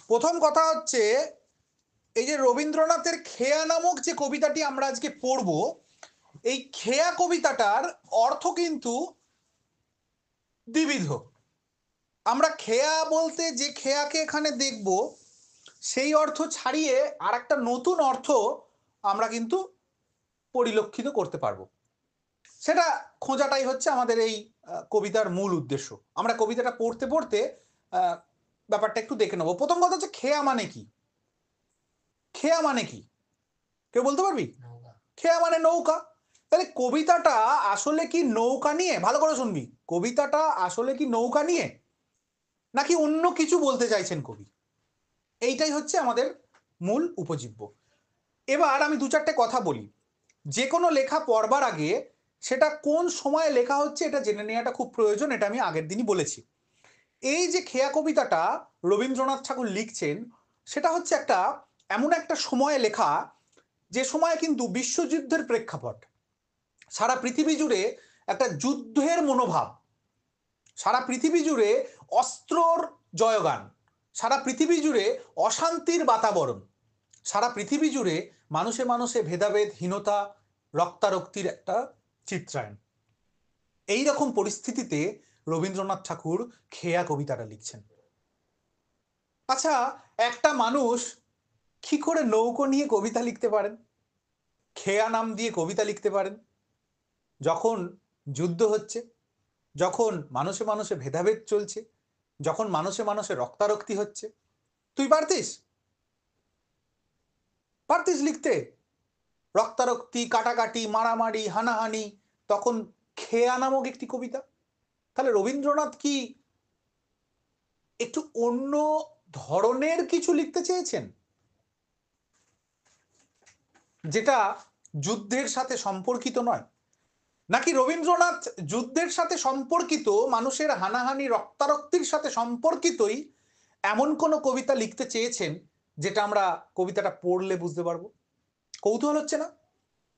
প্রথম কথা হচ্ছে এই যে রবীন্দ্রনাথের খেয়া নামক যে কবিতাটি আমরা আজকে পড়ব, এই খেয়া কবিতাটার অর্থ কিন্তু দ্বিবিধ। আমরা খেয়া বলতে যে খেয়াকে এখানে দেখব সেই অর্থ ছাড়িয়ে আর একটা নতুন অর্থ আমরা কিন্তু পরিলক্ষিত করতে পারবো। সেটা খোঁজাটাই হচ্ছে আমাদের এই কবিতার মূল উদ্দেশ্য। আমরা কবিতাটা পড়তে পড়তে ব্যাপারটা একটু দেখে নেবো। প্রথম কথা হচ্ছে খেয়া মানে কি? খেয়া মানে কি কেউ বলতে পারবি? খেয়া মানে নৌকা। তাহলে কবিতাটা আসলে কি নৌকা নিয়ে? ভালো করে শুনবি, কবিতাটা আসলে কি নৌকা নিয়ে নাকি অন্য কিছু বলতে চাইছেন কবি? এইটাই হচ্ছে আমাদের মূল উপজীব্য। এবার আমি দু চারটে কথা বলি। যে কোনো লেখা পড়বার আগে সেটা কোন সময়ে লেখা হচ্ছে এটা জেনে নেওয়াটা খুব প্রয়োজন। এটা আমি আগের দিনই বলেছি। এই যে খেয়া কবিতাটা রবীন্দ্রনাথ ঠাকুর লিখছেন, সেটা হচ্ছে এমন একটা সময়ে লেখা যে সময়ে কিন্তু বিশ্বযুদ্ধের প্রেক্ষাপট, সারা পৃথিবী জুড়ে একটা যুদ্ধের মনোভাব, সারা পৃথিবী জুড়ে অস্ত্রর জয়গান, সারা পৃথিবী জুড়ে অশান্তির বাতাবরণ, সারা পৃথিবী জুড়ে মানুষে মানুষে ভেদাভেদ, হীনতা, রক্তারক্তির একটা চিত্রায়ন। এই রকম পরিস্থিতিতে রবীন্দ্রনাথ ঠাকুর খেয়া কবিতাটা লিখছেন। আচ্ছা, একটা মানুষ কি করে নৌকো নিয়ে কবিতা লিখতে পারেন, খেয়া নাম দিয়ে কবিতা লিখতে পারেন? যখন যুদ্ধ হচ্ছে, যখন মানুষে মানুষে ভেদাভেদ চলছে, যখন মানুষে মানুষে রক্তারক্তি হচ্ছে, তুই পারতিস? পারতিস লিখতে? রক্তারক্তি, কাটাকাটি, মারামারি, হানাহানি, তখন খেয়া নামক একটি কবিতা? তাহলে রবীন্দ্রনাথ কি একটু অন্য ধরনের কিছু লিখতে চেয়েছেন, যেটা যুদ্ধের সাথে সম্পর্কিত নয়? নাকি রবীন্দ্রনাথ যুদ্ধের সাথে সম্পর্কিত, মানুষের হানাহানি রক্তারক্তির সাথে সম্পর্কিতই এমন কোন কবিতা লিখতে চেয়েছেন যেটা আমরা কবিতাটা পড়লে বুঝতে পারবো? কৌতূহল হচ্ছে না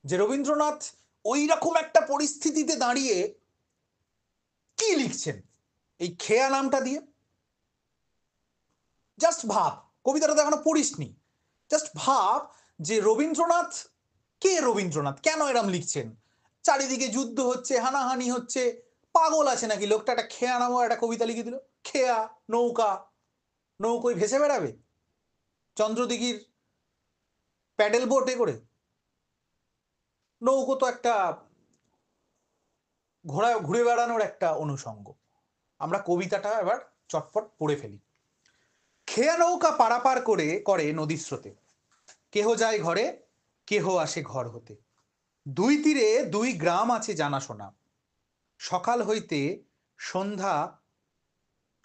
যে রবীন্দ্রনাথ ওই রকম একটা পরিস্থিতিতে দাঁড়িয়ে কি লিখছেন এই খেয়া নামটা দিয়ে? জাস্ট ভাব, কবিতাটা তো এখনো পড়িসনি, জাস্ট ভাব যে রবীন্দ্রনাথ কে, রবীন্দ্রনাথ কেন এরম লিখছেন? চারিদিকে যুদ্ধ হচ্ছে, হানাহানি হচ্ছে, পাগল আছে নাকি লোকটা? একটা খেয়া নামক একটা কবিতা লিখে দিল। খেয়া, নৌকা, নৌকোয় ভেসে বেড়াবে চন্দ্রদিঘির প্যাডেল বোটে করে? নৌকো তো একটা ঘুরে বেড়ানোর একটা অনুষঙ্গ। আমরা কবিতাটা এবার চটপট পড়ে ফেলি। খেয়া নৌকা পারাপার করে নদীর স্রোতে, কেহ যায় ঘরে, কেহ আসে ঘর হতে, দুই তীরে দুই গ্রাম আছে জানাশোনা, সকাল হইতে সন্ধ্যা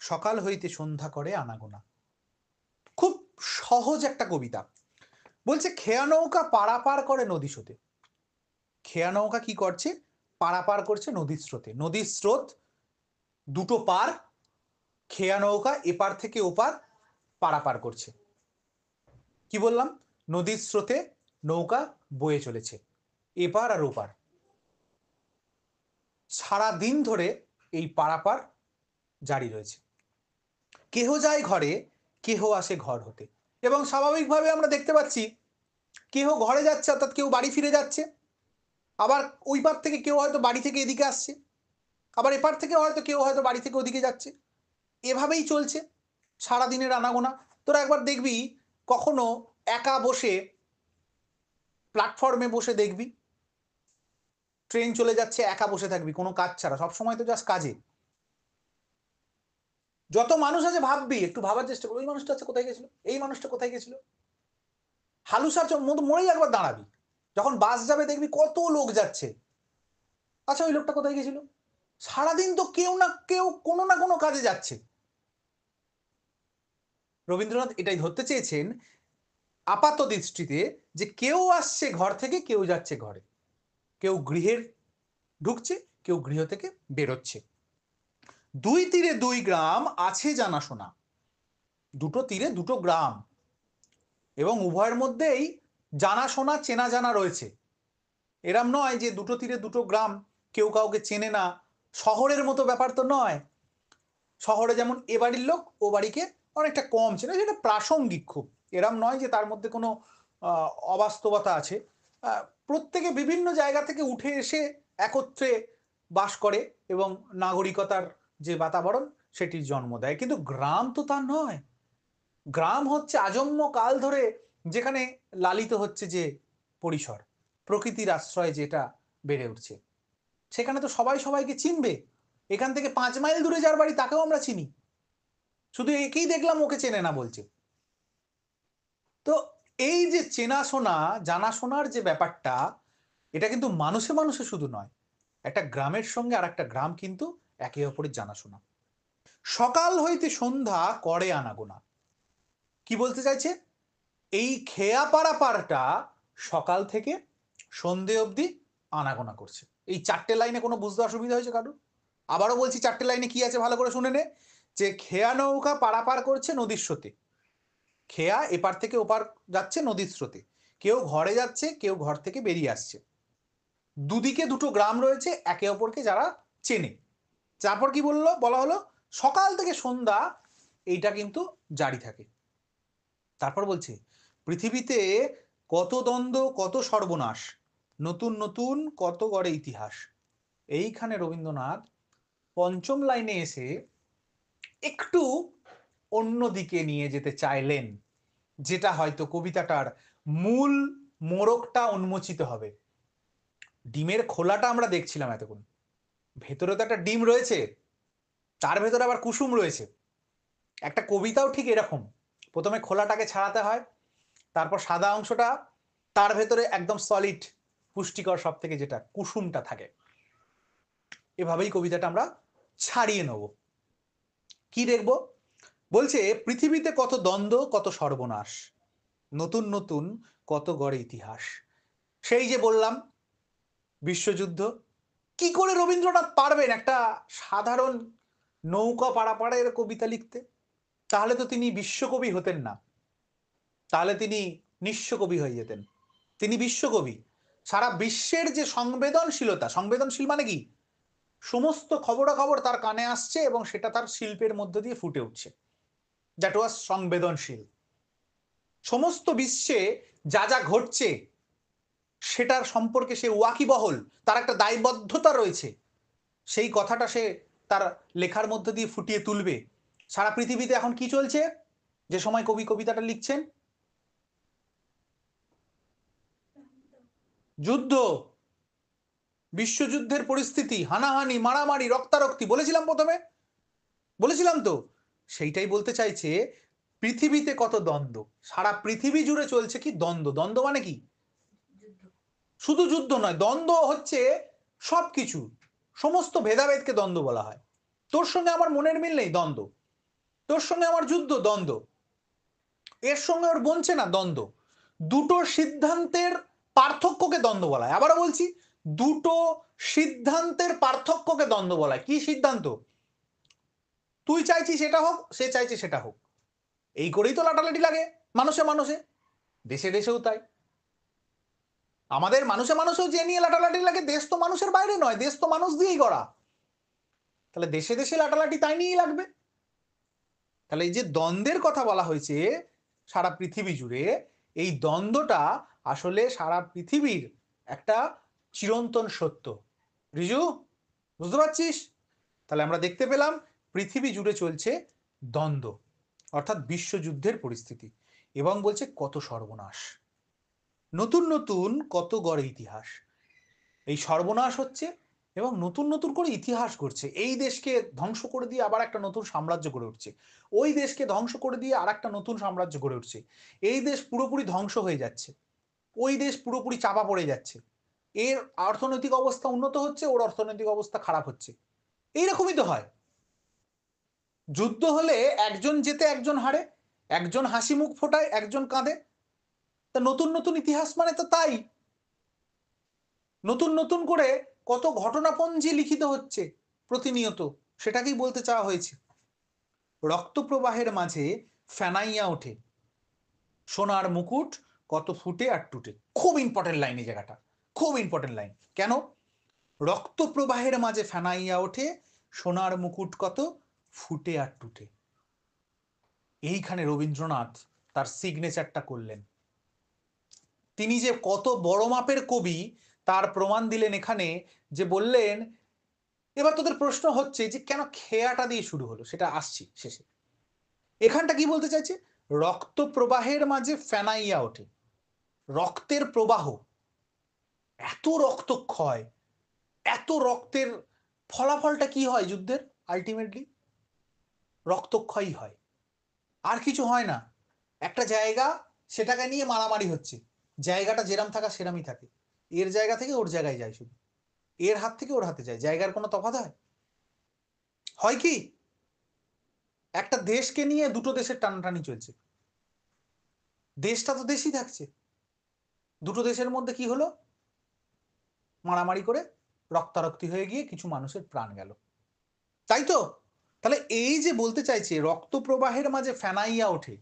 সকাল হইতে সন্ধ্যা করে আনাগোনা। খুব সহজ একটা কবিতা। বলছে খেয়া নৌকা পারাপার করে নদী স্রোতে। খেয়া নৌকা কি করছে? পারাপার করছে নদীর স্রোতে। নদীর স্রোত দুটো পার, খেয়া নৌকা এপার থেকে ওপার পারাপার করছে। কি বললাম? নদীর স্রোতে নৌকা বয়ে চলেছে এপার আর ওপার। সারা দিন ধরে এই পারাপার জারি রয়েছে। কেহ যায় ঘরে, কেহ আসে ঘর হতে। এবং স্বাভাবিকভাবে আমরা দেখতে পাচ্ছি কেহ ঘরে যাচ্ছে, অর্থাৎ কেউ বাড়ি ফিরে যাচ্ছে, আবার ওই পার থেকে কেউ হয়তো বাড়ি থেকে এদিকে আসছে, আবার এপার থেকে হয়তো কেউ হয়তো বাড়ি থেকে ওদিকে যাচ্ছে। এভাবেই চলছে সারাদিনের আনাগোনা। তোরা একবার দেখবি কখনো একা বসে প্ল্যাটফর্মে বসে দেখবি ট্রেন চলে যাচ্ছে, একা বসে থাকবি কোনো কাজ ছাড়া, সবসময় তো জাস্ট কাজে। যত মানুষ আছে ভাববি, একটু ভাবার চেষ্টা করবি, ওই মানুষটা আছে কোথায় গেছিল, এই মানুষটা কোথায় গেছিল, হালুসার মতো মরেই একবার দাঁড়াবি। যখন বাস যাবে দেখবি কত লোক যাচ্ছে, আচ্ছা ওই লোকটা কোথায় গেছিল? সারাদিন তো কেউ না কেউ কোনো না কোনো কাজে যাচ্ছে। রবীন্দ্রনাথ এটাই ধরতে চেয়েছেন আপাত দৃষ্টিতে, যে কেউ আসছে ঘর থেকে, কেউ যাচ্ছে ঘরে, কেউ গৃহের ঢুকছে, কেউ গৃহ থেকে বেরোচ্ছে। দুই তীরে দুই গ্রাম আছে জানাশোনা, দুটো তীরে দুটো গ্রাম, এবং উভয়ের মধ্যেই জানাশোনা চেনা জানা রয়েছে। এরম নয় যে দুটো তীরে দুটো গ্রাম, কেউ কাউকে চেনে না, শহরের মতো ব্যাপার তো নয়। শহরে যেমন এ বাড়ির লোক ও বাড়িকে অনেকটা কম ছিল, যেটা প্রাসঙ্গিক খুব, এরম নয় যে তার মধ্যে কোনো অবাস্তবতা আছে। প্রত্যেকে বিভিন্ন জায়গা থেকে উঠে এসে একত্রে বাস করে এবং নাগরিকতার যে বাতাবরণ সেটির জন্ম দেয়। কিন্তু গ্রাম তো তা নয়। গ্রাম হচ্ছে আজন্ম কাল ধরে যেখানে লালিত হচ্ছে যে পরিসর, প্রকৃতির আশ্রয়ে যেটা বেড়ে উঠছে, সেখানে তো সবাই সবাইকে চিনবে। এখান থেকে 5 মাইল দূরে যার বাড়ি তাকেও আমরা চিনি, শুধু একেই দেখলাম ওকে চেনে না বলছে। তো এই যে চেনাশোনা জানাশোনার যে ব্যাপারটা, এটা কিন্তু মানুষে মানুষে শুধু নয়, একটা গ্রামের সঙ্গে আর একটা গ্রাম কিন্তু একে অপরের জানাশোনা। সকাল হইতে সন্ধ্যা করে আনাগোনা, কি বলতে চাইছে? এই খেয়া পাড়াটা সকাল থেকে সন্ধে অবধি আনাগোনা করছে। এই 4টে লাইনে কোনো বুঝতে অসুবিধা হয়েছে কারো? আবারও বলছি 4টে লাইনে কি আছে ভালো করে শুনে নে। যে খেয়া নৌকা পারাপার করছে নদীর স্রোতে, খেয়া এপার থেকে ওপার যাচ্ছে নদীর স্রোতে, কেউ ঘরে যাচ্ছে, কেউ ঘর থেকে বেরিয়ে আসছে, দুদিকে দুটো গ্রাম রয়েছে একে অপরকে যারা চেনে। তারপর কি বলা হলো সকাল থেকে সন্ধ্যা এইটা কিন্তু জারি থাকে। তারপর বলছে পৃথিবীতে কত দ্বন্দ্ব কত সর্বনাশ, নতুন নতুন কত গড়ে ইতিহাস। এইখানে রবীন্দ্রনাথ পঞ্চম লাইনে এসে একটু অন্য দিকে নিয়ে যেতে চাইলেন, যেটা হয়তো কবিতাটার মূল মোড়কটা উন্মোচিত হবে। ডিমের খোলাটা আমরা দেখছিলাম এতক্ষণ, ভেতরে তো একটা ডিম রয়েছে, তার ভেতরে আবার কুসুম রয়েছে। একটা কবিতাও ঠিক এরকম, প্রথমে খোলাটাকে ছাড়াতে হয়, তারপর সাদা অংশটা, তার ভেতরে একদম সলিড পুষ্টিকর সব থেকে যেটা কুসুমটা থাকে। এভাবেই কবিতাটা আমরা ছাড়িয়ে নেব। কি দেখব? বলছে পৃথিবীতে কত দ্বন্দ্ব কত সর্বনাশ, নতুন নতুন কত গড়ে ইতিহাস। সেই যে বললাম বিশ্বযুদ্ধ, কি করে রবীন্দ্রনাথ পারবেন একটা সাধারণ নৌকা পারাপারের কবিতা লিখতে? তাহলে তো তিনি বিশ্বকবি হতেন না, তাহলে তিনি নিঃস্ব কবি হয়ে যেতেন। তিনি বিশ্বকবি। সারা বিশ্বের যে সংবেদনশীলতা, সংবেদনশীল মানে কি, সমস্ত খবরাখবর তার কানে আসছে এবং সেটা তার শিল্পের মধ্য দিয়ে ফুটে উঠছে, দ্যাট ওয়াজ সংবেদনশীল। সমস্ত বিশ্বে যা যা ঘটছে সেটার সম্পর্কে সে ওয়াকিবহল, তার একটা দায়বদ্ধতা রয়েছে, সেই কথাটা সে তার লেখার মধ্য দিয়ে ফুটিয়ে তুলবে। সারা পৃথিবীতে এখন কি চলছে যে সময় কবি কবিতাটা লিখছেন? যুদ্ধ, বিশ্বযুদ্ধের পরিস্থিতি, হানাহানি, মারামারি, রক্তারক্তি, বলেছিলাম প্রথমে, বলেছিলাম তো। সেইটাই বলতে চাইছে পৃথিবীতে কত দ্বন্দ্ব, সারা পৃথিবী জুড়ে চলছে কি দ্বন্দ্ব। দ্বন্দ্ব মানে কি? শুধু যুদ্ধ নয়, দ্বন্দ্ব হচ্ছে সবকিছু, সমস্ত ভেদাভেদকে দ্বন্দ্ব বলা হয়। তোর সঙ্গে আমার মনের মিল নেই, দ্বন্দ্ব। তোর সঙ্গে আমার যুদ্ধ, দ্বন্দ্ব। এর সঙ্গে ওর বনছে না, দ্বন্দ্ব। দুটো সিদ্ধান্তের পার্থক্যকে দ্বন্দ্ব বলা হয়। আবারও বলছি, দুটো সিদ্ধান্তের পার্থক্যকে দ্বন্দ্ব বলা হয়। কি সিদ্ধান্ত? তুই চাইছিস সেটা হোক, সে চাইছে সেটা হোক, এই করেই তো লাটালাটি লাগে মানুষে মানুষে, দেশে দেশেও তাই। আমাদের মানুষে মানুষেও যে নিয়ে লাটালাটি লাগে, দেশ তো মানুষের বাইরে নয়, দেশ তো মানুষ দিয়েই গড়া, তাহলে দেশে দেশে লাটালাটি তাই নিয়েই লাগবে। তাহলে এই যে দ্বন্দ্বের কথা বলা হয়েছে সারা পৃথিবী জুড়ে, এই দ্বন্দ্বটা আসলে সারা পৃথিবীর একটা চিরন্তন সত্য। রিজু, বুঝতে পারছিস? তাহলে আমরা দেখতে পেলাম পৃথিবী জুড়ে চলছে দ্বন্দ্ব, অর্থাৎ বিশ্বযুদ্ধের পরিস্থিতি, এবং বলছে কত সর্বনাশ, নতুন নতুন কত গড়ে ইতিহাস। এই সর্বনাশ হচ্ছে এবং নতুন নতুন করে ইতিহাস গড়ছে। এই দেশকে ধ্বংস করে দিয়ে আবার একটা নতুন সাম্রাজ্য গড়ে উঠছে, ওই দেশকে ধ্বংস করে দিয়ে আর একটা নতুন সাম্রাজ্য গড়ে উঠছে। এই দেশ পুরোপুরি ধ্বংস হয়ে যাচ্ছে, ওই দেশ পুরোপুরি চাপা পড়ে যাচ্ছে। এর অর্থনৈতিক অবস্থা উন্নত হচ্ছে, ওর অর্থনৈতিক অবস্থা খারাপ হচ্ছে। এইরকমই তো হয়। যুদ্ধ হলে একজন জেতে একজন হারে, একজন হাসি মুখ ফোটায় একজন কাঁদে। তা নতুন নতুন ইতিহাস মানে তো তাই, নতুন নতুন করে কত ঘটনাপঞ্জি লিখিত হচ্ছে প্রতিনিয়ত, সেটাকেই বলতে চাওয়া হয়েছে। রক্ত প্রবাহের মাঝে ফেনাইয়া ওঠে সোনার মুকুট কত ফুটে আর টুটে। খুব ইম্পর্টেন্ট লাইন এই জায়গাটা, খুব ইম্পর্টেন্ট লাইন। কেন? রক্ত প্রবাহের মাঝে ফেনাইয়া ওঠে সোনার মুকুট কত ফুটে আর টুটে। এইখানে রবীন্দ্রনাথ তার সিগনেচারটা করলেন। তিনি যে কত বড় মাপের কবি তার প্রমাণ দিলেন এখানে, যে বললেন এবার তোদের প্রশ্ন হচ্ছে যে কেন খেয়াটা দিয়ে শুরু হলো, সেটা আসছি শেষে। এখানটা কি বলতে চাইছে, রক্ত প্রবাহের মাঝে ফেনাইয়া ওঠে, রক্তের প্রবাহ, এত রক্তক্ষয়, এত রক্তের ফলাফলটা কি হয় যুদ্ধের, আলটিমেটলি রক্তক্ষয়ই হয়, আর কিছু হয় না। একটা জায়গা, সেটাকে নিয়ে মারামারি হচ্ছে, জায়গাটা যেরাম থাকা সেরামই থাকে, এর জায়গা থেকে ওর জায়গায় যায়, শুধু এর হাত থেকে ওর হাতে যায়, জায়গার কোনো তফাৎ হয়? হয় কি? একটা দেশকে নিয়ে দুটো দেশের টানাটানি চলছে, দেশটা তো দেশই থাকছে, দুটো দেশের মধ্যে কি হলো, মারামারি করে রক্তারক্তি হয়ে গিয়ে কিছু মানুষের প্রাণ গেল, তাই তো? তাহলে এই যে বলতে চাইছে রক্ত প্রবাহের মাঝে ফেনাইয়া ওঠে,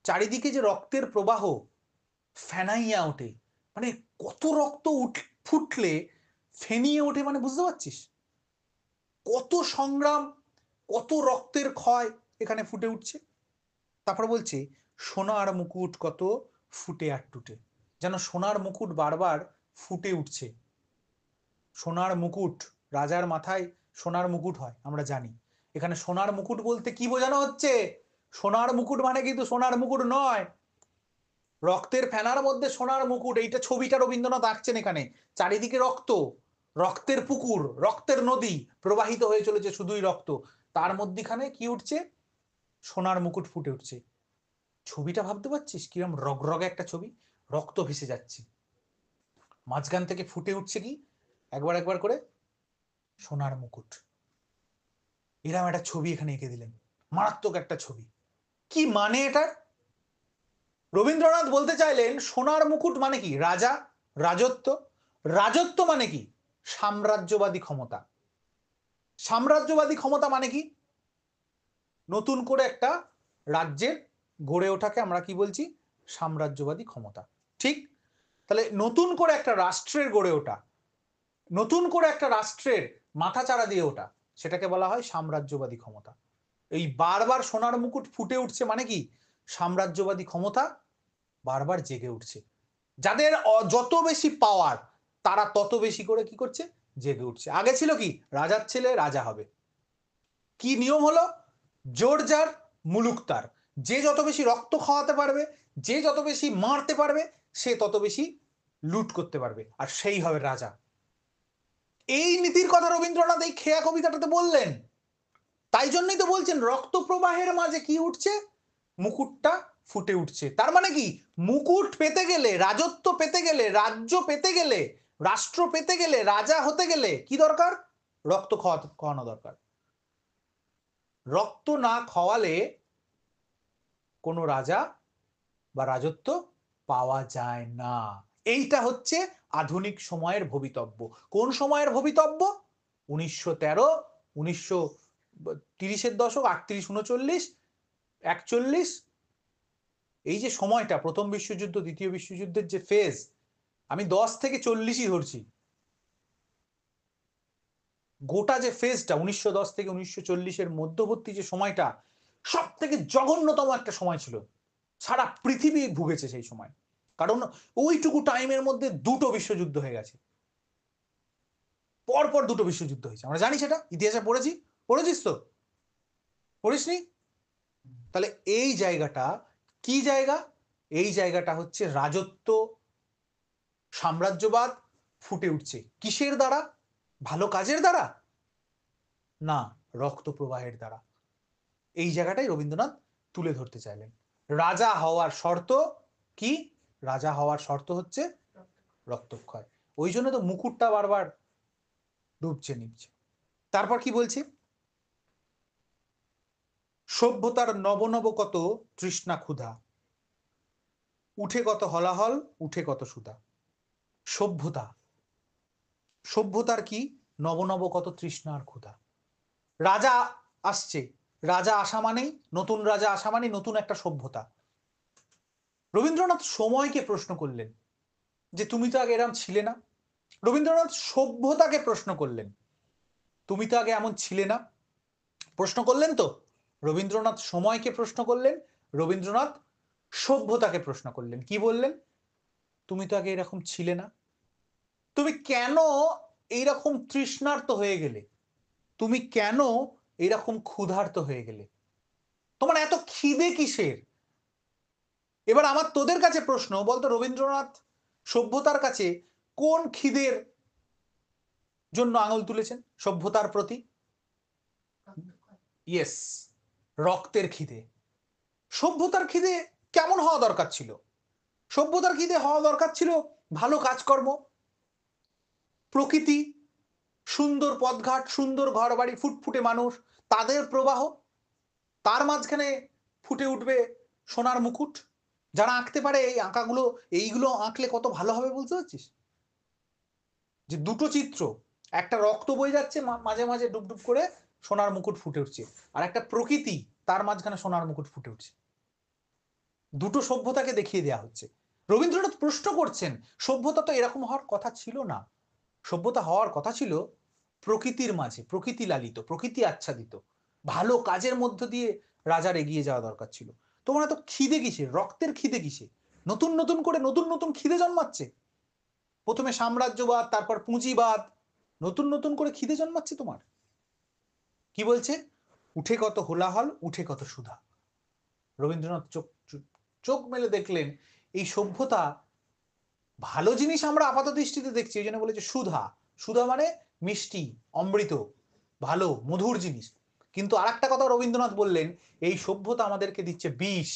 চারিদিকে যে রক্তের প্রবাহ ফেনাইয়া ওঠে, মানে কত রক্ত ফুটলে ফেনিয়ে ওঠে, মানে বুঝতে পারছিস কত সংগ্রাম, কত রক্তের ক্ষয় এখানে ফুটে উঠছে। তারপর বলছে সোনার মুকুট কত ফুটে আর টুটে, যেন সোনার মুকুট বারবার ফুটে উঠছে। সোনার মুকুট, রাজার মাথায় সোনার মুকুট হয় আমরা জানি, এখানে সোনার মুকুট বলতে কি বোঝানো হচ্ছে, সোনার মুকুট মানে কিন্তু সোনার মুকুট নয়, রক্তের ফেনার মধ্যে সোনার মুকুট, এইটা ছবিটা রবীন্দ্রনাথ আঁকছেন এখানে, চারিদিকে রক্ত, রক্তের পুকুর, রক্তের নদী প্রবাহিত হয়ে চলেছে, শুধুই রক্ত, তার মধ্যখানে কি উঠছে, সোনার মুকুট ফুটে উঠছে। ছবিটা ভাবতে পারছিস কিরম রগরগে একটা ছবি, রক্ত ভেসে যাচ্ছে, মাঝখান থেকে ফুটে উঠছে কি একবার একবার করে সোনার মুকুট, এরম একটা ছবি এখানে এঁকে দিলেন, মারাত্মক একটা ছবি। কি মানে এটার? রবীন্দ্রনাথ বলতে চাইলেন সোনার মুকুট মানে কি, রাজা, রাজত্ব, রাজত্ব মানে কি সাম্রাজ্যবাদী ক্ষমতা, সাম্রাজ্যবাদী ক্ষমতা মানে কি নতুন করে একটা রাজ্যের গড়ে ওঠাকে আমরা কি বলছি, সাম্রাজ্যবাদী ক্ষমতা, ঠিক? তাহলে নতুন করে একটা রাষ্ট্রের গড়ে ওঠা, নতুন করে একটা রাষ্ট্রের মাথাচাড়া দিয়ে ওঠা, সেটাকে বলা হয় সাম্রাজ্যবাদী ক্ষমতা। এই বারবার সোনার মুকুট ফুটে উঠছে মানে কি সাম্রাজ্যবাদী ক্ষমতা বারবার জেগে উঠছে, যাদের যত বেশি পাওয়ার তারা তত বেশি করে কি করছে, জেগে উঠছে। আগে ছিল কি রাজার ছেলে রাজা হবে, কি নিয়ম হলো, জোর যার মুলুক তার, যে যত বেশি রক্ত খাওয়াতে পারবে, যে যত বেশি মারতে পারবে, সে তত বেশি লুট করতে পারবে, আর সেই হবে রাজা। এই নীতির কথা রবীন্দ্রনাথ এই খেয়া কবিতাটাতে বললেন, তাই জন্যই তো বলছেন রক্ত প্রবাহের মাঝে কি উঠছে, মুকুটটা ফুটে উঠছে। তার মানে কি মুকুট পেতে গেলে, রাজত্ব পেতে গেলে, রাজ্য পেতে গেলে, রাষ্ট্র পেতে গেলে, রাজা হতে গেলে কি দরকার, রক্ত খাওয়ানো দরকার। রক্ত না খাওয়ালে কোনো রাজা বা রাজত্ব পাওয়া যায় না। এইটা হচ্ছে আধুনিক সময়ের ভবিতব্য। কোন সময়ের ভবিতব্য? 1913, 1930-এর দশক, 38, 39, 41, এই যে সময়টা প্রথম বিশ্বযুদ্ধ দ্বিতীয় বিশ্বযুদ্ধের যে ফেজ, আমি 10 থেকে 40-ই ধরছি, গোটা যে ফেজটা 1910 থেকে 1940-এর মধ্যবর্তী যে সময়টা সব থেকে জঘন্যতম একটা সময় ছিল, সারা পৃথিবী ভুগেছে সেই সময়, কারণ ওইটুকু টাইমের মধ্যে দুটো বিশ্বযুদ্ধ হয়ে গেছে, পরপর দুটো বিশ্বযুদ্ধ হয়েছে, আমরা জানি, সেটা ইতিহাসে পড়েছি, পড়েছিস তো, পড়িসনি? তাহলে এই জায়গাটা কি জায়গা, এই জায়গাটা হচ্ছে রাজত্ব, সাম্রাজ্যবাদ ফুটে উঠছে কিসের দ্বারা, ভালো কাজের দ্বারা না, রক্ত প্রবাহের দ্বারা। এই জায়গাটাই রবীন্দ্রনাথ তুলে ধরতে চাইলেন। রাজা হওয়ার শর্ত কি, রাজা হওয়ার শর্ত হচ্ছে রক্তক্ষয়, ওই জন্য তো মুকুটটা বারবার ডুবছে নিচ্ছে। তারপর কি বলছে, সভ্যতার নব নব কত তৃষ্ণা ক্ষুধা, উঠে কত হলাহল, উঠে কত সুধা। সভ্যতা, সভ্যতার কি নব নব কত তৃষ্ণা আর ক্ষুধা, রাজা আসছে, রাজা আসা মানেই, নতুন রাজা আসা মানেই নতুন একটা সভ্যতা। রবীন্দ্রনাথ সময়কে প্রশ্ন করলেন যে তুমি তো আগে এরম ছিলে না, রবীন্দ্রনাথ সভ্যতাকে প্রশ্ন করলেন, তুমি তো আগে এমন ছিলে না, প্রশ্ন করলেন তো, রবীন্দ্রনাথ সময়কে প্রশ্ন করলেন, রবীন্দ্রনাথ সভ্যতাকে প্রশ্ন করলেন। কি বললেন? তুমি তো আগে এরকম ছিলে না, তুমি কেন এইরকম তৃষ্ণার্ত হয়ে গেলে, তুমি কেন এইরকম ক্ষুধার্ত হয়ে গেলে, তোমার এত খিদে কিসের? এবার আমার তোদের কাছে প্রশ্ন, বলতো রবীন্দ্রনাথ সভ্যতার কাছে কোন খিদের জন্য আঙুল তুলেছেন? সভ্যতার প্রতি? ইয়েস, রক্তের খিদে। সভ্যতার খিদে কেমন হওয়া দরকার ছিল? সভ্যতার খিদে হওয়া দরকার ছিল ভালো কাজকর্ম, প্রকৃতি, সুন্দর পথঘাট, সুন্দর ঘরবাড়ি, ফুটফুটে মানুষ, তাদের প্রবাহ, তার মাঝখানে ফুটে উঠবে সোনার মুকুট। যারা আঁকতে পারে এই আঁকাগুলো, এইগুলো আঁকলে কত ভালো হবে বুঝতে পারছিস? যে দুটো চিত্র, একটা রক্ত বয়ে যাচ্ছে মাঝে মাঝে ডুবডুব করে সোনার মুকুট ফুটে উঠছে, আর একটা প্রকৃতি, তার মাঝখানে সোনার মুকুট ফুটে উঠছে। দুটো সভ্যতাকে দেখিয়ে দেওয়া হচ্ছে। রবীন্দ্রনাথ প্রশ্ন করছেন, সভ্যতা তো এরকম হওয়ার কথা ছিল না। সভ্যতা হওয়ার কথা ছিল প্রকৃতির মাঝে, প্রকৃতি লালিত, প্রকৃতি আচ্ছাদিত, ভালো কাজের মধ্য দিয়ে রাজার এগিয়ে যাওয়া দরকার ছিল। তোমার এত খিদে কিসে, রক্তের খিদে কিসে? নতুন নতুন করে নতুন নতুন খিদে জন্মাচ্ছে। প্রথমে সাম্রাজ্যবাদ, তারপর পুঁজিবাদ, নতুন নতুন করে খিদে জন্মাচ্ছে তোমার। কি বলছে? উঠে কত হোলাহল, উঠে কত সুধা। রবীন্দ্রনাথ চোখ চোখ মেলে দেখলেন এই সভ্যতা, ভালো জিনিস আমরা আপাত দৃষ্টিতে দেখছি, এই জন্য বলেছে সুধা। সুধা মানে মিষ্টি, অমৃত, ভালো মধুর জিনিস। কিন্তু আর একটা কথা রবীন্দ্রনাথ বললেন, এই সভ্যতা আমাদেরকে দিচ্ছে বিষ।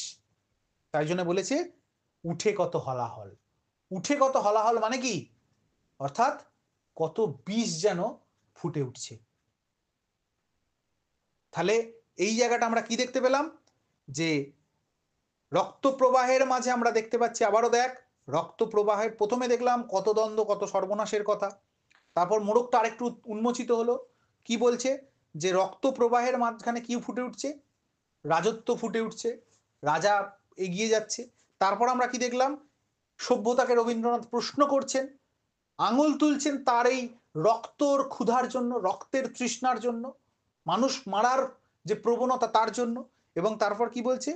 তাই জন্য বলেছে উঠে কত হলাহল। উঠে কত হলাহল মানে কি? অর্থাৎ কত বিষ যেন ফুটে উঠছে। তাহলে এই জায়গাটা আমরা কি দেখতে পেলাম? যে রক্ত প্রবাহের মাঝে আমরা দেখতে পাচ্ছি, আবারও দেখ, রক্ত প্রবাহের প্রথমে দেখলাম কত দ্বন্দ্ব, কত সর্বনাশের কথা। তারপর মোড়কটা আরেকটু উন্মোচিত হলো। কি বলছে? যে রক্ত প্রবাহের মাঝখানে কি ফুটে উঠছে? রাজত্ব ফুটে উঠছে, রাজা এগিয়ে যাচ্ছে। তারপর আমরা কি দেখলাম? সভ্যতাকে রবীন্দ্রনাথ প্রশ্ন করছেন, আঙুল তুলছেন তার এই রক্তর ক্ষুধার জন্য, রক্তের তৃষ্ণার জন্য, মানুষ মারার যে প্রবণতা তার জন্য। এবং তারপর কি বলছে?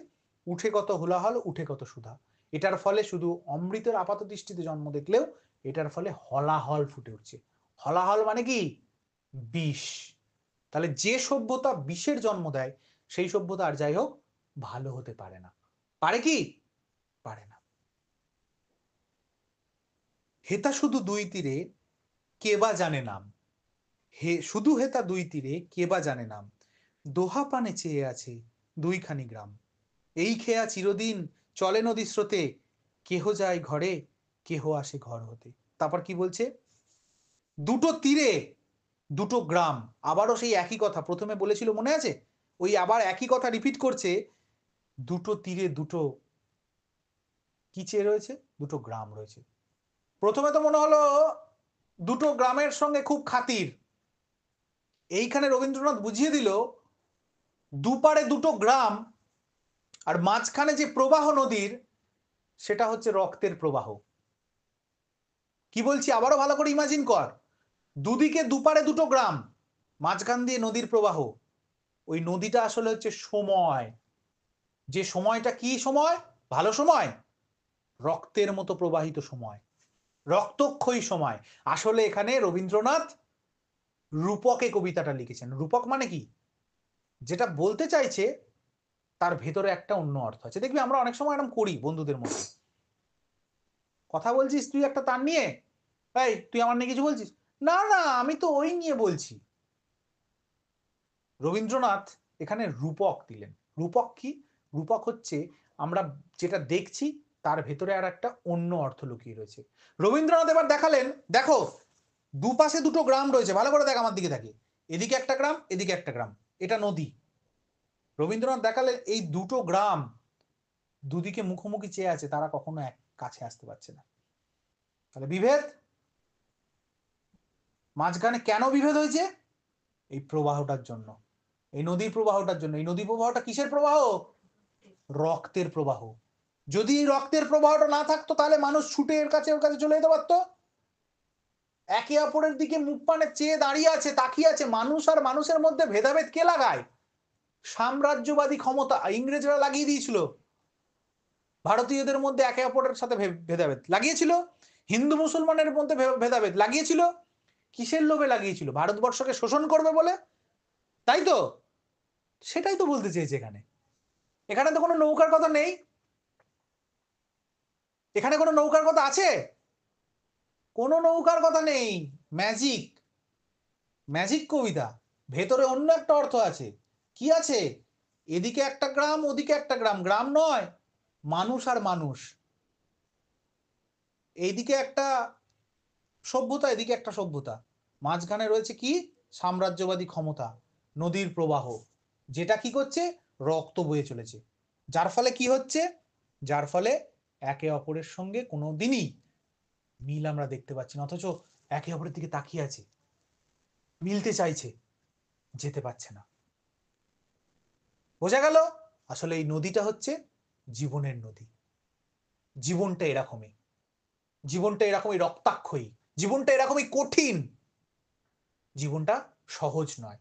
উঠে কত হোলাহল, উঠে কত সুধা। এটার ফলে শুধু অমৃতের আপাত দৃষ্টিতে জন্ম দেখলেও এটার ফলে হলাহল ফুটে উঠছে। হলাহল মানে কি? বিষ। তাহলে যে সভ্যতা বিষের জন্ম দেয়, সেই সভ্যতা আর যাই হোক ভালো হতে পারে না। পারে কি? পারে না। হেতা শুধু দুই তীরে কে বা জানে নাম, হে শুধু হেতা দুই তীরে কে বা জানে নাম, দোহা পানে চেয়ে আছে দুইখানি গ্রাম, এই খেয়া চিরদিন চলে নদী স্রোতে, কেহ যায় ঘরে কেহ আসে ঘর হতে। তারপর কি বলছে? দুটো তীরে দুটো গ্রাম। আবারও সেই একই কথা প্রথমে বলেছিল, মনে আছে? ওই আবার একই কথা রিপিট করছে। দুটো তীরে দুটো কি চেয়ে রয়েছে? দুটো গ্রাম রয়েছে। প্রথমে তো মনে হলো দুটো গ্রামের সঙ্গে খুব খাতির। এইখানে রবীন্দ্রনাথ বুঝিয়ে দিল দুপারে দুটো গ্রাম, আর মাঝখানে যে প্রবাহ নদীর, সেটা হচ্ছে রক্তের প্রবাহ। কি বলছি আবারও ভালো করে ইমাজিন কর। দুদিকে দুপারে দুটো গ্রাম, মাঝখান দিয়ে নদীর প্রবাহ। ওই নদীটা আসলে হচ্ছে সময়। যে সময়টা কি সময়? ভালো সময়, রক্তের মতো প্রবাহিত সময়, রক্তক্ষয়ী সময়। আসলে এখানে রবীন্দ্রনাথ রূপকে কবিতাটা লিখেছেন। রূপক মানে কি? যেটা বলতে চাইছে তার ভেতরে একটা অন্য অর্থ আছে। দেখবি আমরা অনেক সময় এরকম করি বন্ধুদের মধ্যে, কথা বলছিস তুই একটা তার নিয়ে, এই তুই আমার নিয়ে কিছু বলছিস, না না আমি তো ওই নিয়ে বলছি। রবীন্দ্রনাথ এখানে রূপক দিলেন। রূপক কি? রূপক হচ্ছে আমরা যেটা দেখছি তার ভেতরে আর একটা অন্য অর্থ লুকিয়ে রয়েছে। রবীন্দ্রনাথ এবার দেখালেন, দেখো দুপাশে দুটো গ্রাম রয়েছে, ভালো করে দেখ আমার দিকে তাকিয়ে, এদিকে একটা গ্রাম, এদিকে একটা গ্রাম, এটা নদী। রবীন্দ্রনাথ দেখালেন এই দুটো গ্রাম দুদিকে মুখোমুখি চেয়ে আছে, তারা কখনো এক কাছে আসতে পারছে না। তাহলে বিভেদ। মাঝখানে কেন বিভেদ হয়েছে? এই প্রবাহটার জন্য, এই নদীর প্রবাহটার জন্য। এই নদীর প্রবাহটা কিসের প্রবাহ? রক্তের প্রবাহ। যদি এই রক্তের প্রবাহটা না থাকতো তাহলে মানুষ ছুটে এর কাছে ওর কাছে চলে যেতে পারতো। একে অপরের দিকে মুখ পানে চেয়ে দাঁড়িয়ে আছে, তাকিয়ে আছে। মানুষ আর মানুষের মধ্যে ভেদাভেদ কে লাগায়? সাম্রাজ্যবাদী ক্ষমতা ইংরেজরা লাগিয়ে দিয়েছিল, ভারতীয়দের মধ্যে একে অপরের সাথে ভেদাভেদ লাগিয়েছিল, হিন্দু মুসলমানের মধ্যে ভেদাভেদ লাগিয়েছিল। কিসের লোভে লাগিয়েছিল? ভারতবর্ষকে শোষণ করবে বলে, তাই তো? সেটাই তো বলতে চেয়েছে এখানে। এখানে তো কোনো নৌকার কথা নেই, এখানে কোনো নৌকার কথা আছে? কোনো নৌকার কথা নেই। ম্যাজিক, ম্যাজিক কবিতা, ভেতরে অন্য একটা অর্থ আছে। কি আছে? এদিকে একটা গ্রাম, ওদিকে একটা গ্রাম, গ্রাম নয়, মানুষ আর মানুষ। এইদিকে একটা সভ্যতা, এদিকে একটা সভ্যতা, মাঝখানে রয়েছে কি? সাম্রাজ্যবাদী ক্ষমতা, নদীর প্রবাহ, যেটা কি করছে? রক্ত বয়ে চলেছে। যার ফলে কি হচ্ছে? যার ফলে একে অপরের সঙ্গে কোনো দিনই মিল আমরা দেখতে পাচ্ছি না, অথচ একে অপরের দিকে তাকিয়ে আছে, মিলতে চাইছে, যেতে পারছে না। বোঝা গেল? আসলে এই নদীটা হচ্ছে জীবনের নদী। জীবনটা এরকমই, জীবনটা এরকমই রক্তাক্ষয়ী, জীবনটা এরকমই কঠিন, জীবনটা সহজ নয়,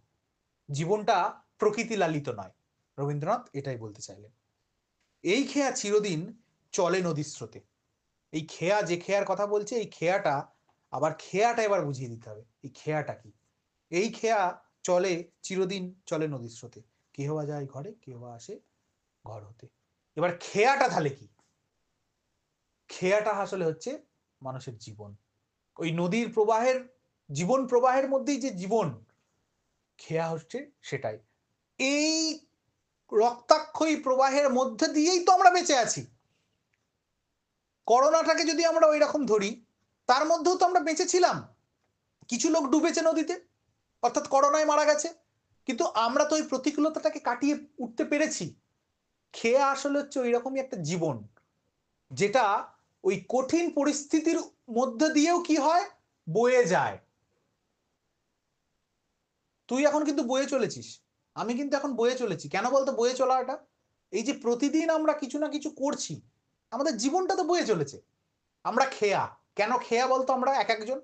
জীবনটা প্রকৃতি লালিত নয়। রবীন্দ্রনাথ এটাই বলতে চাইলেন। এই খেয়া চিরদিন চলে নদীর স্রোতে। এই খেয়া, যে খেয়ার কথা বলছে, এই খেয়াটা আবার, খেয়াটা এবার বুঝিয়ে দিতে হবে এই খেয়াটা কি। এই খেয়া চলে চিরদিন চলে নদীর স্রোতে, কেহ বা যায় ঘরে, কেহ বা আসে ঘর হতে। এবার খেয়াটা তাহলে কি? খেয়াটা আসলে হচ্ছে মানুষের জীবন। ওই নদীর প্রবাহের, জীবন প্রবাহের মধ্যেই যে জীবন, খেয়া হচ্ছে সেটাই। এই রক্তাক্ষয়ী প্রবাহের মধ্যে দিয়েই তো আমরা বেঁচে আছি। করোনাটাকে যদি আমরা ওই রকম ধরি, তার মধ্যেও তো আমরা বেঁচে ছিলাম। কিছু লোক ডুবেছে নদীতে, অর্থাৎ করোনায় মারা গেছে, কিন্তু আমরা তো ওই প্রতিকূলতাটাকে কাটিয়ে উঠতে পেরেছি। খেয়া আসলে হচ্ছে ওই রকমই একটা জীবন, যেটা ওই কঠিন পরিস্থিতির মধ্যে দিয়েও কি হয়? বয়ে যায়। তুই এখন কিন্তু বয়ে চলেছিস, আমি কিন্তু এখন বয়ে চলেছি। কেন বলতো বয়ে চলাটা? এই যে প্রতিদিন আমরা কিছু না কিছু করছি, আমাদের জীবনটা তো বয়ে চলেছে। আমরা খেয়া, কেন খেয়া বলতো আমরা এক একজন?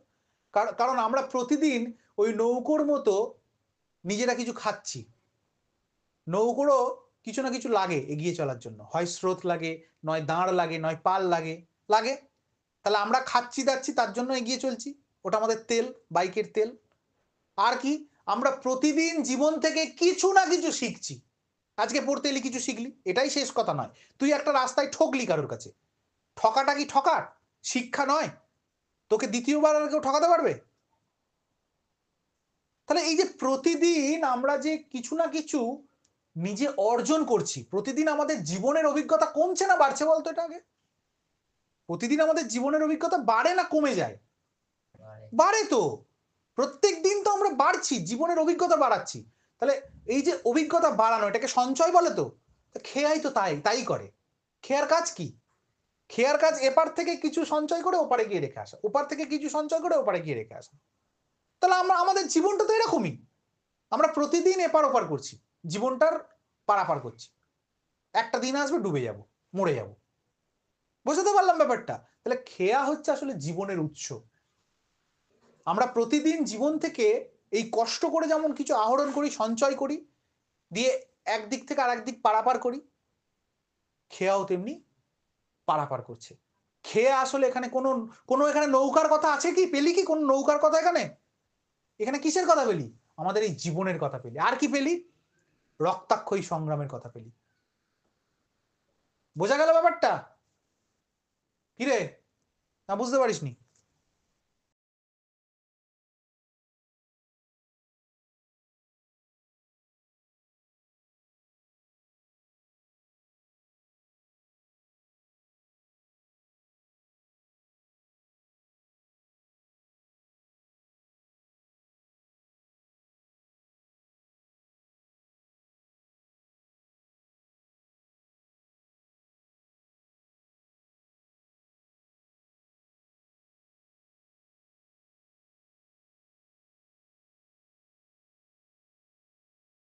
কারণ আমরা প্রতিদিন ওই নৌকোর মতো নিজেরা কিছু খাচ্ছি। নৌকোরও কিছু না কিছু লাগে এগিয়ে চলার জন্য, হয় স্রোত লাগে, নয় দাঁড় লাগে, নয় পাল লাগে, লাগে। তাহলে আমরা খাচ্ছি দাচ্ছি, তার জন্য এগিয়ে চলছি, ওটা আমাদের তেল, বাইকের তেল। আর কি? আমরা প্রতিদিন জীবন থেকে কিছু না কিছু শিখছি। আজকে পড়তে এলি, কিছু শিখলি, এটাই শেষ কথা নয়। তুই একটা রাস্তায় ঠকলি কারোর কাছে, ঠকাটা কি ঠকার শিক্ষা নয়? তোকে দ্বিতীয়বার আর কেউ ঠকাতে পারবে? তাহলে এই যে প্রতিদিন আমরা যে কিছু না কিছু নিজে অর্জন করছি, প্রতিদিন আমাদের জীবনের অভিজ্ঞতা কমছে না বাড়ছে বলতো এটা আগে? প্রতিদিন আমাদের জীবনের অভিজ্ঞতা বাড়ে না কমে যায়? বাড়ে তো। প্রত্যেক দিন তো আমরা বাড়ছি, জীবনের অভিজ্ঞতা বাড়াচ্ছি। তাহলে এই যে অভিজ্ঞতা বাড়ানো, এটাকে সঞ্চয় বলে তো? খেয়াই তো তাই তাই করে। খেয়ার কাজ কি? খেয়ার কাজ এপার থেকে কিছু সঞ্চয় করে ওপারে গিয়ে রেখে আসা, ওপার থেকে কিছু সঞ্চয় করে ওপারে গিয়ে রেখে আসা। তাহলে আমরা, আমাদের জীবনটা তো এরকমই, আমরা প্রতিদিন এপার ওপার করছি, জীবনটার পারাপার করছি। একটা দিন আসবে ডুবে যাব, মরে যাব। বুঝতে পারলাম ব্যাপারটা? তাহলে খেয়া হচ্ছে আসলে জীবনের উৎস। আমরা প্রতিদিন জীবন থেকে এই কষ্ট করে যেমন কিছু আহরণ করি, সঞ্চয় করি, দিয়ে একদিক থেকে আর একদিক পারাপার করি, খেয়াও তেমনি পারাপার করছে। খেয়া আসলে এখানে কোনো কোনো এখানে নৌকার কথা আছে কি? পেলি কি কোন নৌকার কথা এখানে? এখানে কিসের কথা পেলি? আমাদের এই জীবনের কথা পেলি। আর কি পেলি? রক্তাক্ষয়ী সংগ্রামের কথা পেলি। বোঝা গেল ব্যাপারটা? কিরে, না বুঝতে পারিসনি?